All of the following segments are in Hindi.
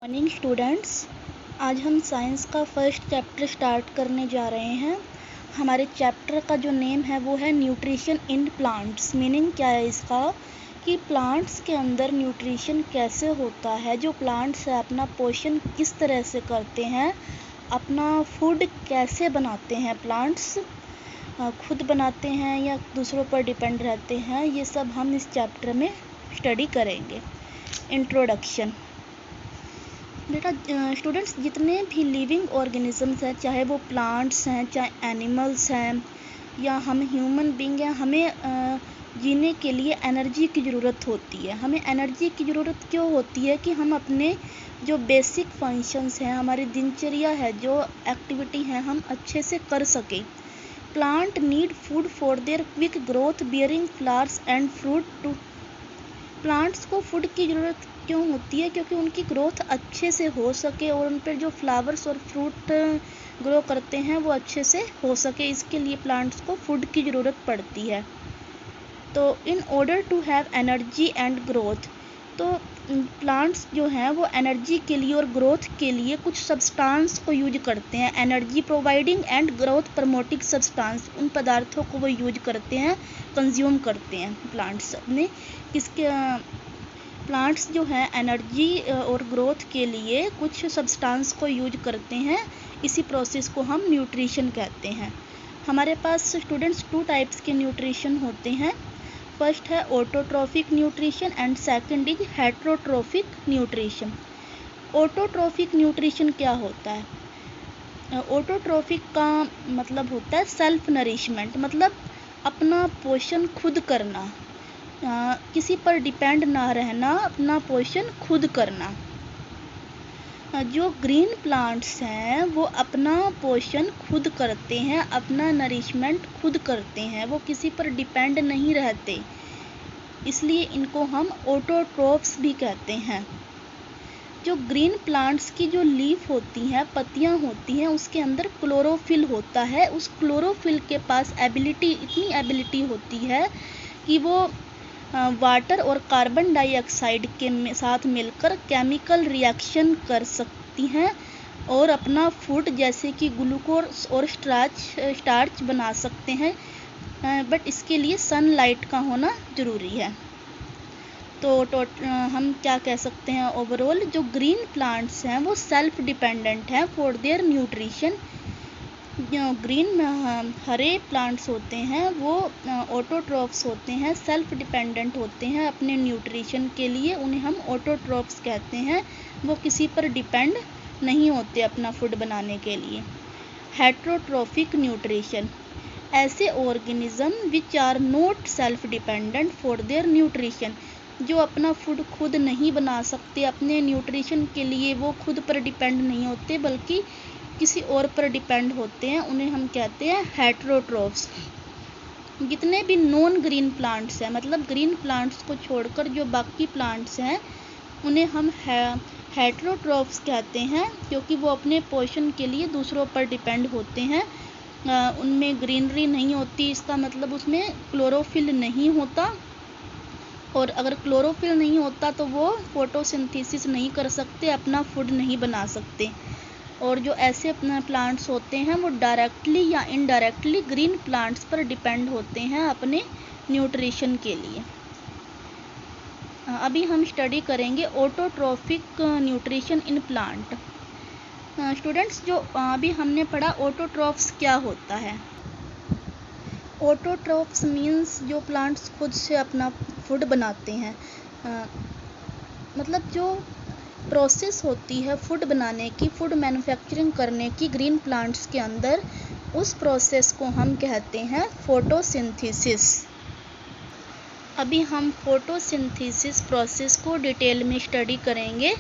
मॉर्निंग स्टूडेंट्स, आज हम साइंस का फर्स्ट चैप्टर स्टार्ट करने जा रहे हैं। हमारे चैप्टर का जो नेम है वो है न्यूट्रिशन इन प्लांट्स। मीनिंग क्या है इसका कि प्लांट्स के अंदर न्यूट्रिशन कैसे होता है, जो प्लांट्स है अपना पोषण किस तरह से करते हैं, अपना फूड कैसे बनाते हैं, प्लांट्स खुद बनाते हैं या दूसरों पर डिपेंड रहते हैं, ये सब हम इस चैप्टर में स्टडी करेंगे। इंट्रोडक्शन। बेटा स्टूडेंट्स, जितने भी लिविंग ऑर्गेनिजम्स हैं, चाहे वो प्लांट्स हैं, चाहे एनिमल्स हैं या हम ह्यूमन बीइंग हैं, हमें जीने के लिए एनर्जी की ज़रूरत होती है। हमें एनर्जी की ज़रूरत क्यों होती है कि हम अपने जो बेसिक फंक्शंस हैं, हमारी दिनचर्या है, जो एक्टिविटी है, हम अच्छे से कर सकें। Plant need food for their quick growth, bearing flowers and fruit too. Plants को फूड की ज़रूरत क्यों होती है? क्योंकि उनकी ग्रोथ अच्छे से हो सके और उन पर जो फ्लावर्स और फ्रूट ग्रो करते हैं वो अच्छे से हो सके, इसके लिए प्लांट्स को फूड की ज़रूरत पड़ती है। तो in order to have energy and growth, तो प्लांट्स जो हैं वो एनर्जी के लिए और ग्रोथ के लिए कुछ सब्सटेंस को यूज करते हैं। Energy providing and growth promoting substance, उन पदार्थों को वो यूज करते हैं, कंज्यूम करते हैं प्लांट्स अपने। किसके प्लांट्स जो हैं एनर्जी और ग्रोथ के लिए कुछ सब्सटेंस को यूज करते हैं, इसी प्रोसेस को हम न्यूट्रिशन कहते हैं। हमारे पास स्टूडेंट्स 2 टाइप्स के न्यूट्रिशन होते हैं। फर्स्ट है autotrophic nutrition and second is heterotrophic nutrition. Autotrophic nutrition क्या होता है? ऑटोट्रॉफिक का मतलब होता है सेल्फ नरिशमेंट, मतलब अपना पोषण खुद करना, किसी पर डिपेंड ना रहना, अपना पोषण खुद करना। जो ग्रीन प्लांट्स हैं वो अपना पोषण खुद करते हैं, अपना नरिशमेंट खुद करते हैं, वो किसी पर डिपेंड नहीं रहते, इसलिए इनको हम ऑटोट्रॉफ्स भी कहते हैं। जो ग्रीन प्लांट्स की जो लीफ होती हैं, पत्तियां होती हैं, उसके अंदर क्लोरोफिल होता है। उस क्लोरोफिल के पास इतनी एबिलिटी होती है कि वो वाटर और कार्बन डाइऑक्साइड के साथ मिलकर केमिकल रिएक्शन कर सकती हैं और अपना फूड जैसे कि ग्लूकोज और स्टार्च बना सकते हैं, बट इसके लिए सनलाइट का होना ज़रूरी है। तो हम क्या कह सकते हैं, ओवरऑल जो ग्रीन प्लांट्स हैं वो सेल्फ डिपेंडेंट हैं फॉर देयर न्यूट्रिशन। जो ग्रीन हरे प्लांट्स होते हैं वो ऑटोट्रॉफ्स होते हैं, सेल्फ डिपेंडेंट होते हैं अपने न्यूट्रिशन के लिए, उन्हें हम ऑटोट्रॉफ्स कहते हैं। वो किसी पर डिपेंड नहीं होते अपना फूड बनाने के लिए। हेटरोट्रॉफिक न्यूट्रिशन, ऐसे organism which are not self dependent for their nutrition, जो अपना फूड खुद नहीं बना सकते, अपने न्यूट्रिशन के लिए वो खुद पर डिपेंड नहीं होते बल्कि किसी और पर डिपेंड होते हैं, उन्हें हम कहते हैं हेटरोट्रॉफ्स। जितने भी नॉन ग्रीन प्लांट्स हैं, मतलब ग्रीन प्लांट्स को छोड़कर जो बाकी प्लांट्स हैं, उन्हें हम हेटरोट्रॉफ्स कहते हैं, क्योंकि वो अपने पोषण के लिए दूसरों पर डिपेंड होते हैं। उनमें ग्रीनरी नहीं होती, इसका मतलब उसमें क्लोरोफिल नहीं होता, और अगर क्लोरोफिल नहीं होता तो वो फोटोसिंथेसिस नहीं कर सकते, अपना फूड नहीं बना सकते। और जो ऐसे प्लांट्स होते हैं वो डायरेक्टली या इनडायरेक्टली ग्रीन प्लांट्स पर डिपेंड होते हैं अपने न्यूट्रिशन के लिए। अभी हम स्टडी करेंगे autotrophic nutrition in plant. Students, जो अभी हमने पढ़ा ऑटोट्रॉफ्स क्या होता है। ऑटोट्रॉफ्स मीन्स जो प्लांट्स खुद से अपना फूड बनाते हैं, मतलब जो प्रोसेस होती है फूड बनाने की, फूड मैन्युफैक्चरिंग करने की ग्रीन प्लांट्स के अंदर, उस प्रोसेस को हम कहते हैं फोटोसिंथेसिस। अभी हम फोटोसिंथेसिस प्रोसेस को डिटेल में स्टडी करेंगे।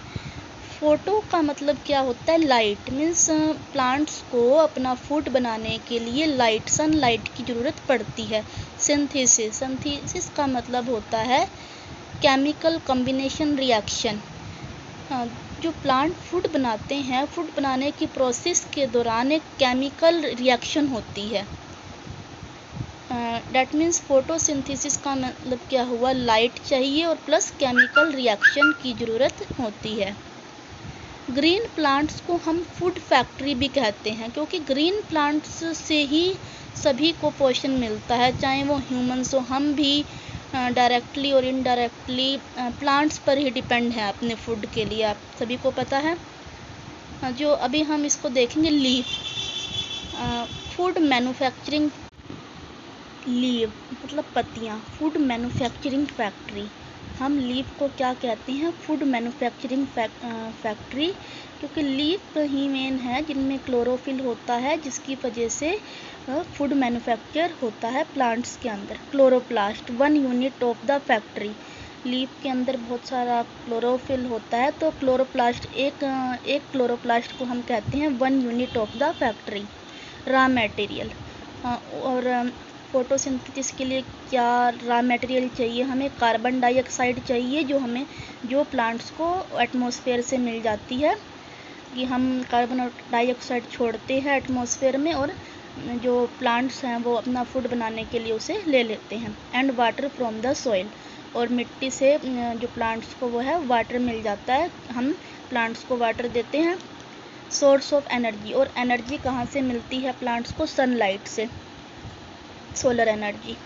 फोटो का मतलब क्या होता है? लाइट, मीन्स प्लांट्स को अपना फूड बनाने के लिए लाइट, सनलाइट की ज़रूरत पड़ती है। सिंथेसिस का मतलब होता है केमिकल कॉम्बिनेशन रिएक्शन। जो प्लांट फूड बनाते हैं, फूड बनाने की प्रोसेस के दौरान एक केमिकल रिएक्शन होती है। डैट मीन्स फोटोसिंथेसिस का मतलब क्या हुआ? लाइट चाहिए और प्लस केमिकल रिएक्शन की ज़रूरत होती है। ग्रीन प्लांट्स को हम फूड फैक्ट्री भी कहते हैं, क्योंकि ग्रीन प्लांट्स से ही सभी को पोषण मिलता है, चाहे वो ह्यूमंस हो। हम भी डायरेक्टली और इनडायरेक्टली प्लांट्स पर ही डिपेंड है अपने फूड के लिए, आप सभी को पता है। जो अभी हम इसको देखेंगे, लीफ, फूड मैन्युफैक्चरिंग, लीव मतलब पत्तियाँ, फूड मैन्युफैक्चरिंग फैक्ट्री। हम लीफ को क्या कहते हैं? फूड मैन्युफैक्चरिंग फैक्ट्री, क्योंकि लीफ ही मेन है जिनमें क्लोरोफिल होता है, जिसकी वजह से फूड मैन्युफैक्चर होता है प्लांट्स के अंदर। Chloroplast 1 unit of the factory. Leaf के अंदर बहुत सारा क्लोरोफिल होता है, तो क्लोरोप्लास्ट एक क्लोरोप्लास्ट को हम कहते हैं 1 unit of the factory. Raw material, और फोटोसिंथेसिस के लिए क्या रॉ मटेरियल चाहिए? हमें कार्बन डाइऑक्साइड चाहिए, जो प्लांट्स को एटमॉस्फेयर से मिल जाती है, कि हम कार्बन डाइऑक्साइड छोड़ते हैं एटमॉस्फेयर में, और जो प्लांट्स हैं वो अपना फूड बनाने के लिए उसे ले लेते हैं। And water from the soil, और मिट्टी से जो प्लांट्स को वो है वाटर मिल जाता है, हम प्लांट्स को वाटर देते हैं। सोर्स ऑफ एनर्जी, और एनर्जी कहाँ से मिलती है प्लांट्स को? सनलाइट से, सोलर एनर्जी।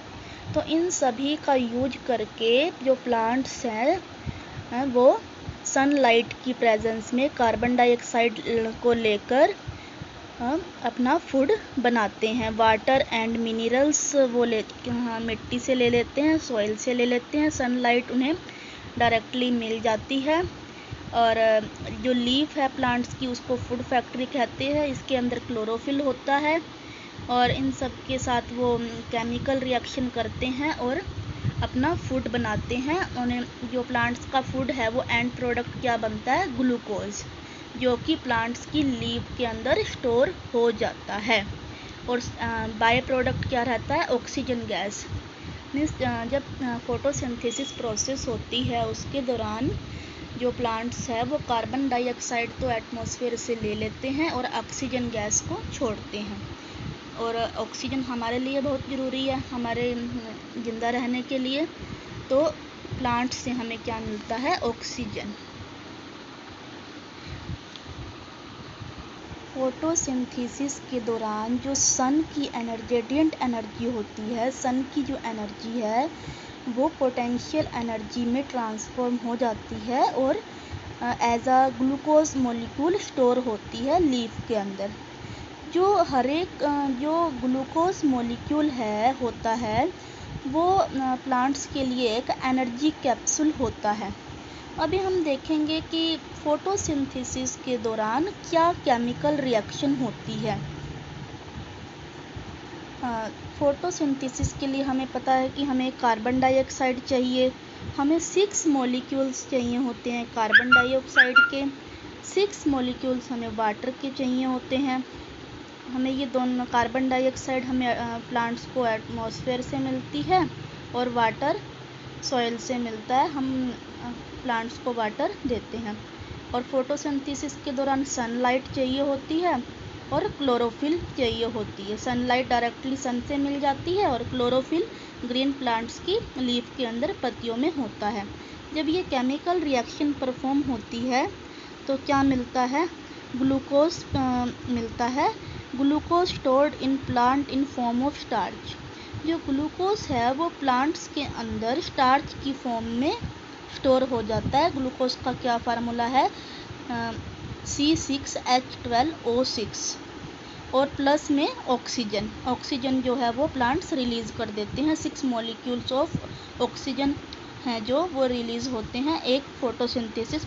तो इन सभी का यूज करके जो प्लांट्स हैं वो सनलाइट की प्रेजेंस में कार्बन डाइऑक्साइड को लेकर अपना फूड बनाते हैं। वाटर एंड मिनरल्स वो मिट्टी से ले लेते हैं, सॉइल से ले लेते हैं, सनलाइट उन्हें डायरेक्टली मिल जाती है। और जो लीफ है प्लांट्स की, उसको फूड फैक्ट्री कहते हैं। इसके अंदर क्लोरोफिल होता है, और इन सब के साथ वो केमिकल रिएक्शन करते हैं और अपना फूड बनाते हैं। उन्हें जो प्लांट्स का फूड है वो एंड प्रोडक्ट क्या बनता है? ग्लूकोज, जो कि प्लांट्स की लीफ के अंदर स्टोर हो जाता है। और बाय प्रोडक्ट क्या रहता है? Oxygen gas. मीन्स जब फोटोसिंथेसिस प्रोसेस होती है उसके दौरान जो प्लांट्स है वो कार्बन डाइऑक्साइड तो एटमॉस्फेयर से ले लेते हैं और ऑक्सीजन गैस को छोड़ते हैं। और ऑक्सीजन हमारे लिए बहुत ज़रूरी है, हमारे ज़िंदा रहने के लिए। तो प्लांट से हमें क्या मिलता है? ऑक्सीजन। फोटोसिंथेसिस के दौरान जो सन की रेडिएंट एनर्जी होती है, सन की जो एनर्जी है वो पोटेंशियल एनर्जी में ट्रांसफॉर्म हो जाती है और as a glucose molecule store होती है लीफ के अंदर। जो ग्लूकोज मॉलिक्यूल होता है वो प्लांट्स के लिए एक एनर्जी कैप्सूल होता है। अभी हम देखेंगे कि फोटोसिंथेसिस के दौरान क्या केमिकल रिएक्शन होती है। फोटोसिंथेसिस के लिए हमें पता है कि हमें कार्बन डाइऑक्साइड चाहिए, हमें 6 मॉलिक्यूल्स चाहिए होते हैं कार्बन डाइऑक्साइड के, 6 मॉलिक्यूल्स हमें वाटर के चाहिए होते हैं। हमें ये दोनों, कार्बन डाइऑक्साइड हमें प्लांट्स को एटमॉस्फेयर से मिलती है और वाटर सॉइल से मिलता है, हम प्लांट्स को वाटर देते हैं। और फोटोसिंथेसिस के दौरान सनलाइट चाहिए होती है और क्लोरोफिल चाहिए होती है। सनलाइट डायरेक्टली सन से मिल जाती है और क्लोरोफिल ग्रीन प्लांट्स की लीफ के अंदर पत्तियों में होता है। जब ये केमिकल रिएक्शन परफॉर्म होती है तो क्या मिलता है? ग्लूकोज मिलता है। Glucose stored in plant in form of starch. जो ग्लूकोज है वो प्लांट्स के अंदर स्टार्च की फॉर्म में स्टोर हो जाता है। ग्लूकोज का क्या फार्मूला है? C6H12O6, और प्लस में ऑक्सीजन। ऑक्सीजन जो है वो प्लांट्स रिलीज कर देते हैं। 6 मॉलिक्यूल्स ऑफ ऑक्सीजन हैं जो वो रिलीज होते हैं एक फोटोसिंथेसिस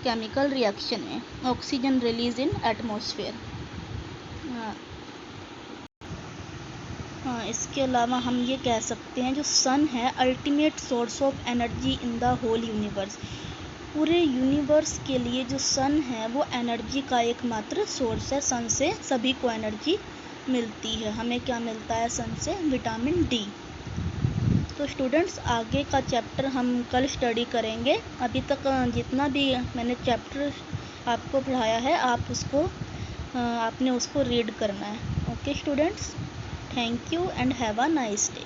केमिकल रिएक्शन में। ऑक्सीजन रिलीज इन एटमॉस्फेयर। इसके अलावा हम ये कह सकते हैं जो सन है ultimate source of energy in the whole universe. पूरे यूनिवर्स के लिए जो सन है वो एनर्जी का एकमात्र सोर्स है। सन से सभी को एनर्जी मिलती है। हमें क्या मिलता है सन से? Vitamin D. तो स्टूडेंट्स, आगे का चैप्टर हम कल स्टडी करेंगे। अभी तक जितना भी मैंने चैप्टर आपको पढ़ाया है आपने उसको रीड करना है। Okay students, thank you and have a nice day.